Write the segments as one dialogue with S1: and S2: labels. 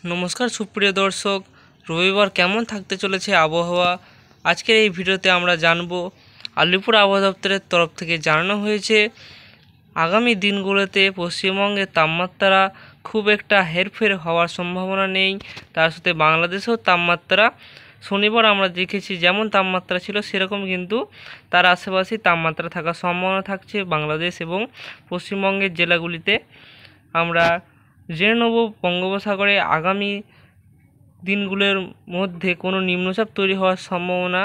S1: নমস্কার সুপ্রিয় দর্শক, রবিবার কেমন থাকতে চলেছে আবহাওয়া আজকের এই ভিডিওতে আমরা জানব। আলিপুর আবহাওয়া দপ্তরের তরফ থেকে জানানো হয়েছে আগামী দিনগুলোতে পশ্চিমবঙ্গের তাপমাত্রা খুব একটা হেরফের হওয়ার সম্ভাবনা নেই। তার সাথে বাংলাদেশেও তাপমাত্রা শনিবার আমরা দেখেছি যেমন তাপমাত্রা ছিল সেরকম কিন্তু তার আশেপাশেই তাপমাত্রা থাকার সম্ভাবনা থাকছে বাংলাদেশ এবং পশ্চিমবঙ্গের জেলাগুলিতে। আমরা জেনে নেব বঙ্গোপসাগরে আগামী দিনগুলোর মধ্যে কোনো নিম্নচাপ তৈরি হওয়ার সম্ভাবনা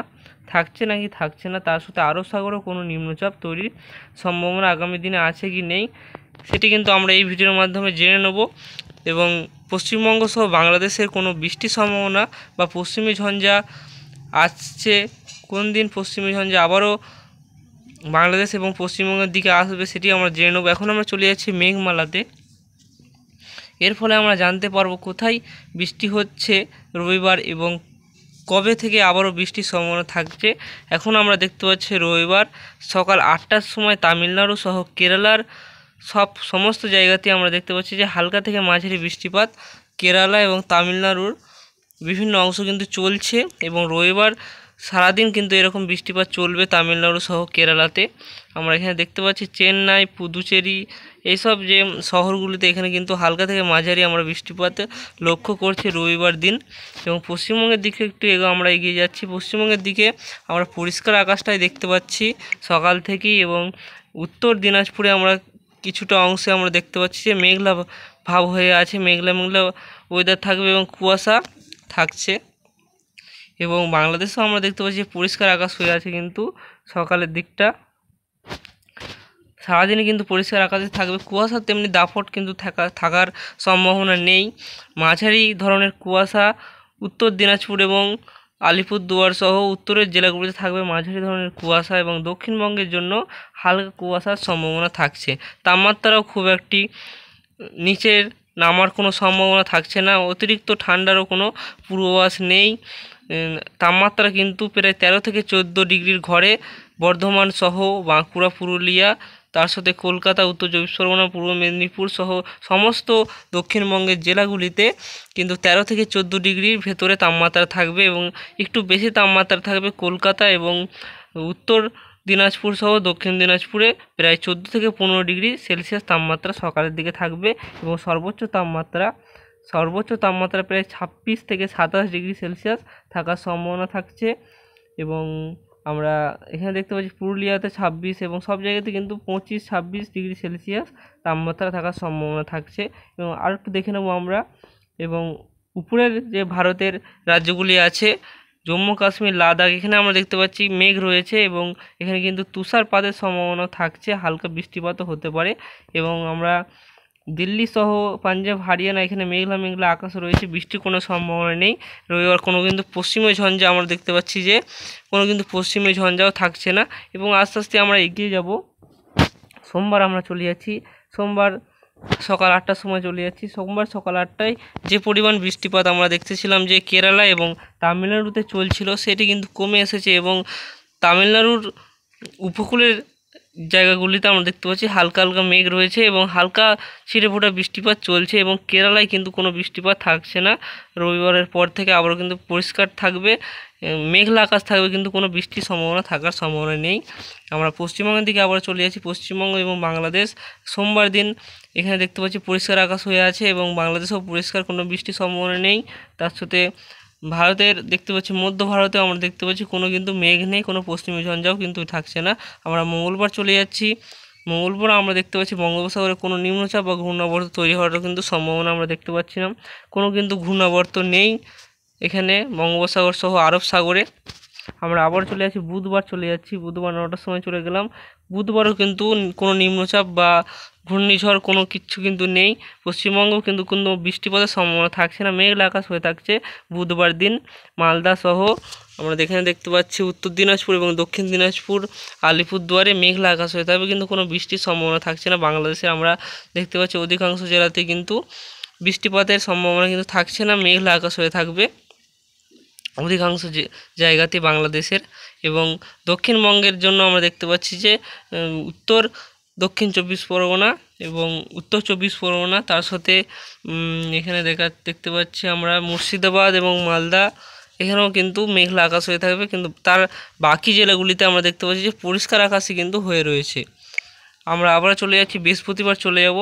S1: থাকছে নাকি থাকছে না, তার সাথে আরব সাগরেও কোনো নিম্নচাপ তৈরির সম্ভাবনা আগামী দিনে আছে কি নেই সেটি কিন্তু আমরা এই ভিডিওর মাধ্যমে জেনে নেব। এবং পশ্চিমবঙ্গ সহ বাংলাদেশের কোনো বৃষ্টির সম্ভাবনা বা পশ্চিমী ঝঞ্ঝা আসছে কোন দিন, পশ্চিমী ঝঞ্ঝা আবারও বাংলাদেশ এবং পশ্চিমবঙ্গের দিকে আসবে সেটি আমরা জেনে নেব। এখন আমরা চলে যাচ্ছি মেঘমালাতে। এর ফলে আমরা জানতে পারবো কোথায় বৃষ্টি হচ্ছে রবিবার এবং কবে থেকে আবারও বৃষ্টির সম্ভাবনা থাকছে। এখন আমরা দেখতে পাচ্ছি রবিবার সকাল 8টার সময় তামিলনাড়ু সহ কেরালার সমস্ত জায়গাতে আমরা দেখতে পাচ্ছি যে হালকা থেকে মাঝারি বৃষ্টিপাত কেরালা এবং তামিলনাড়ুর বিভিন্ন অংশ কিন্তু চলছে এবং রবিবার সারাদিন কিন্তু এরকম বৃষ্টিপাত চলবে তামিলনাড়ু সহ কেরালাতে। আমরা এখানে দেখতে পাচ্ছি চেন্নাই, পুদুচেরি এইসব যে শহরগুলিতে এখানে কিন্তু হালকা থেকে মাঝারি আমরা বৃষ্টিপাত লক্ষ্য করছি রবিবার দিন। এবং পশ্চিমবঙ্গের দিকে একটু আমরা এগিয়ে যাচ্ছি। পশ্চিমবঙ্গের দিকে আমরা পরিষ্কার আকাশটাই দেখতে পাচ্ছি সকাল থেকেই এবং উত্তর দিনাজপুরে আমরা কিছুটা অংশে আমরা দেখতে পাচ্ছি যে মেঘলা ভাব হয়ে আছে, মেঘলা মেঘলা ওয়েদার থাকবে এবং কুয়াশা থাকছে। এবং বাংলাদেশেও আমরা দেখতে পাচ্ছি পরিষ্কার আকাশ হয়ে আছে, কিন্তু সকালের দিকটা সারাদিনে কিন্তু পরিষ্কার আকাশে থাকবে। কুয়াশা তেমনি দাপট কিন্তু থাকার সম্ভাবনা নেই। মাঝারি ধরনের কুয়াশা উত্তর দিনাজপুর এবং আলিপুরদুয়ার সহ উত্তরের জেলাগুলিতে থাকবে মাঝারি ধরনের কুয়াশা এবং দক্ষিণবঙ্গের জন্য হালকা কুয়াশার সম্ভাবনা থাকছে। তাপমাত্রাও খুব একটি নিচের নামার কোনো সম্ভাবনা থাকছে না, অতিরিক্ত ঠান্ডারও কোনো পূর্বাভাস নেই। তাপমাত্রা কিন্তু প্রায় 13 থেকে 14 ডিগ্রির ঘরে বর্ধমান সহ বাঁকুড়া, পুরুলিয়া, তার সাথে কলকাতা, উত্তর চব্বিশ পরগনা, পূর্ব মেদিনীপুর সহ সমস্ত দক্ষিণবঙ্গের জেলাগুলিতে কিন্তু 13 থেকে 14 ডিগ্রির ভেতরে তাপমাত্রা থাকবে এবং একটু বেশি তাপমাত্রা থাকবে কলকাতা এবং উত্তর দিনাজপুর সহ দক্ষিণ দিনাজপুরে প্রায় 14 থেকে 15 ডিগ্রি সেলসিয়াস তাপমাত্রা সকালের দিকে থাকবে এবং সর্বোচ্চ তাপমাত্রা প্রায় 26 থেকে 27 ডিগ্রি সেলসিয়াস থাকার সম্ভাবনা থাকছে। এবং আমরা এখানে দেখতে পাচ্ছি পুরুলিয়াতে 26 এবং সব জায়গাতে কিন্তু 25-26 ডিগ্রি সেলসিয়াস তাপমাত্রা থাকার সম্ভাবনা থাকছে। এবং আর একটু দেখে নেব আমরা। এবং উপরের যে ভারতের রাজ্যগুলি আছে জম্মু কাশ্মীর, লাদাখ, এখানে আমরা দেখতে পাচ্ছি মেঘ রয়েছে এবং এখানে কিন্তু তুষারপাতের সম্ভাবনা থাকছে, হালকা বৃষ্টিপাতও হতে পারে। এবং আমরা দিল্লি সহ পাঞ্জাব, হরিয়ানা এখানে মেঘলা মেঘলা আকাশ রয়েছে, বৃষ্টির কোনো সম্ভাবনা নেই। রবিবার কোনো কিন্তু পশ্চিমী ঝঞ্ঝা আমরা দেখতে পাচ্ছি যে কোনো কিন্তু পশ্চিমী ঝঞ্ঝাও থাকছে না। এবং আস্তে আস্তে আমরা এগিয়ে যাব। সোমবার আমরা চলে যাচ্ছি, সোমবার সকাল 8টার সময় চলে যাচ্ছি। সোমবার সকাল 8টায় যে পরিমাণ বৃষ্টিপাত আমরা দেখতেছিলাম যে কেরালা এবং তামিলনাড়ুতে চলছিল সেটি কিন্তু কমে এসেছে এবং তামিলনাড়ুর উপকূলের জায়গাগুলিতে আমরা দেখতে পাচ্ছি হালকা হালকা মেঘ রয়েছে এবং হালকা ছিটেফোঁটা বৃষ্টিপাত চলছে এবং কেরালায় কিন্তু কোনো বৃষ্টিপাত থাকছে না। রবিবারের পর থেকে আবারও কিন্তু পরিষ্কার থাকবে, মেঘলা আকাশ থাকবে, কিন্তু কোনো বৃষ্টির সম্ভাবনা থাকার সম্ভাবনা নেই। আমরা পশ্চিমবঙ্গের দিকে আবার চলে যাচ্ছি। পশ্চিমবঙ্গ এবং বাংলাদেশ সোমবার দিন এখানে দেখতে পাচ্ছি পরিষ্কার আকাশ হয়ে আছে এবং বাংলাদেশেও পরিষ্কার, কোনো বৃষ্টির সম্ভাবনা নেই। তার সাথে ভারতের দেখতে পাচ্ছি মধ্য ভারতেও আমরা দেখতে পাচ্ছি কোনো কিন্তু মেঘ নেই, কোনো পশ্চিমী ঝঞ্ঝাও কিন্তু থাকছে না। আমরা মঙ্গলবার চলে যাচ্ছি। মঙ্গলবার আমরা দেখতে পাচ্ছি বঙ্গোপসাগরে কোনো নিম্নচাপ বা ঘূর্ণাবর্ত তৈরি হওয়ারও কিন্তু সম্ভাবনা আমরা দেখতে পাচ্ছি না। কোনো কিন্তু ঘূর্ণাবর্ত নেই এখানে বঙ্গোপসাগর সহ আরব সাগরে। আমরা আবার চলে যাচ্ছি বুধবার চলে যাচ্ছি, বুধবার 9টার সময় চলে গেলাম। বুধবারও কিন্তু কোনো নিম্নচাপ বা ঘূর্ণিঝড় কোনো কিচ্ছু কিন্তু নেই। পশ্চিমবঙ্গেও কিন্তু কোনো বৃষ্টিপাতের সম্ভাবনা থাকছে না, মেঘলা আকাশ হয়ে থাকছে বুধবার দিন। মালদা সহ আমরা এখানে দেখতে পাচ্ছি উত্তর দিনাজপুর এবং দক্ষিণ দিনাজপুর, আলিপুরদুয়ারে মেঘলা আকাশ হয়ে থাকবে, কিন্তু কোনো বৃষ্টির সম্ভাবনা থাকছে না। বাংলাদেশে আমরা দেখতে পাচ্ছি অধিকাংশ জেলাতে কিন্তু বৃষ্টিপাতের সম্ভাবনা কিন্তু থাকছে না, মেঘলা আকাশ হয়ে থাকবে অধিকাংশ জায়গাতে বাংলাদেশের। এবং দক্ষিণবঙ্গের জন্য আমরা দেখতে পাচ্ছি যে উত্তর দক্ষিণ চব্বিশ পরগনা, এবং উত্তর চব্বিশ পরগনা, তার সাথে এখানে দেখতে পাচ্ছি আমরা মুর্শিদাবাদ এবং মালদা, এখানেও কিন্তু মেঘলা আকাশ হয়ে থাকবে, কিন্তু তার বাকি জেলাগুলিতে আমরা দেখতে পাচ্ছি যে পরিষ্কার আকাশই কিন্তু হয়ে রয়েছে। আমরা আবার চলে যাচ্ছি, বৃহস্পতিবার চলে যাব।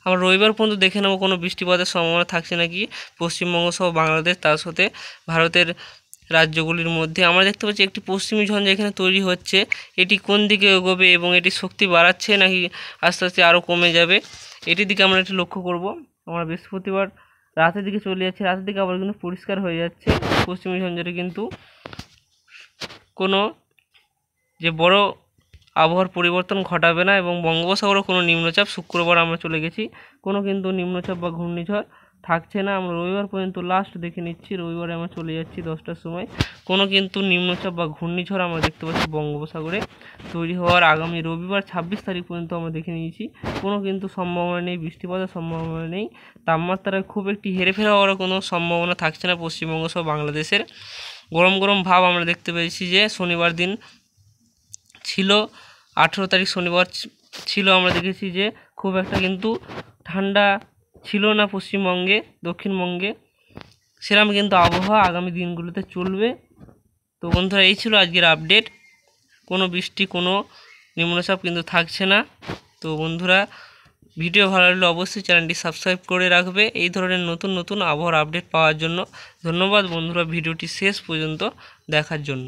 S1: আমরা রবিবার পর্যন্ত দেখে নেব কোনো বৃষ্টিপাতের সম্ভাবনা থাকছে নাকি পশ্চিমবঙ্গ সহ বাংলাদেশ, তার সাথে ভারতের রাজ্যগুলির মধ্যে। আমরা দেখতে পাচ্ছি একটি পশ্চিমী ঝঞ্ঝা এখানে তৈরি হচ্ছে, এটি কোন দিকে এগোবে এবং এটি শক্তি বাড়াচ্ছে নাকি আস্তে আস্তে আরও কমে যাবে, এটির দিকে আমরা একটু লক্ষ্য করব। আমরা বৃহস্পতিবার রাতের দিকে চলে যাচ্ছি, রাতের দিকে আবার কিন্তু পরিষ্কার হয়ে যাচ্ছে, পশ্চিমী ঝঞ্ঝাটি কিন্তু কোনো যে বড় আবহাওয়ার পরিবর্তন ঘটাবে না। এবং বঙ্গোপসাগরে কোনো নিম্নচাপ, শুক্রবার আমরা চলে গেছি, কোনো কিন্তু নিম্নচাপ বা ঘূর্ণিঝড় থাকছে না। আমরা রবিবার পর্যন্ত লাস্ট দেখে নিচ্ছি, রবিবারে আমরা চলে যাচ্ছি 10টার সময়, কোনো কিন্তু নিম্নচাপ বা ঘূর্ণিঝড় আমরা দেখতে পাচ্ছি বঙ্গোপসাগরে তৈরি হওয়ার আগামী রবিবার 26 তারিখ পর্যন্ত আমরা দেখে নিয়েছি, কোনো কিন্তু সম্ভাবনা নেই, বৃষ্টিপাতের সম্ভাবনা নেই। তাপমাত্রায় খুব একটি হেরফের হওয়ার কোনো সম্ভাবনা থাকছে না পশ্চিমবঙ্গ সহ বাংলাদেশের। গরম গরম ভাব আমরা দেখতে পেয়েছি যে শনিবার দিন ছিল, 18 তারিখ শনিবার ছিল, আমরা দেখেছি যে খুব একটা কিন্তু ঠান্ডা ছিল না পশ্চিমবঙ্গে, দক্ষিণবঙ্গে সেরকম কিন্তু আবহাওয়া আগামী দিনগুলোতে চলবে। তো বন্ধুরা, এই ছিল আজকের আপডেট, কোনো বৃষ্টি, কোনো নিম্নচাপ কিন্তু থাকছে না। তো বন্ধুরা, ভিডিও ভালো লাগলে অবশ্যই চ্যানেলটি সাবস্ক্রাইব করে রাখবে এই ধরনের নতুন নতুন আবহাওয়ার আপডেট পাওয়ার জন্য। ধন্যবাদ বন্ধুরা ভিডিওটি শেষ পর্যন্ত দেখার জন্য।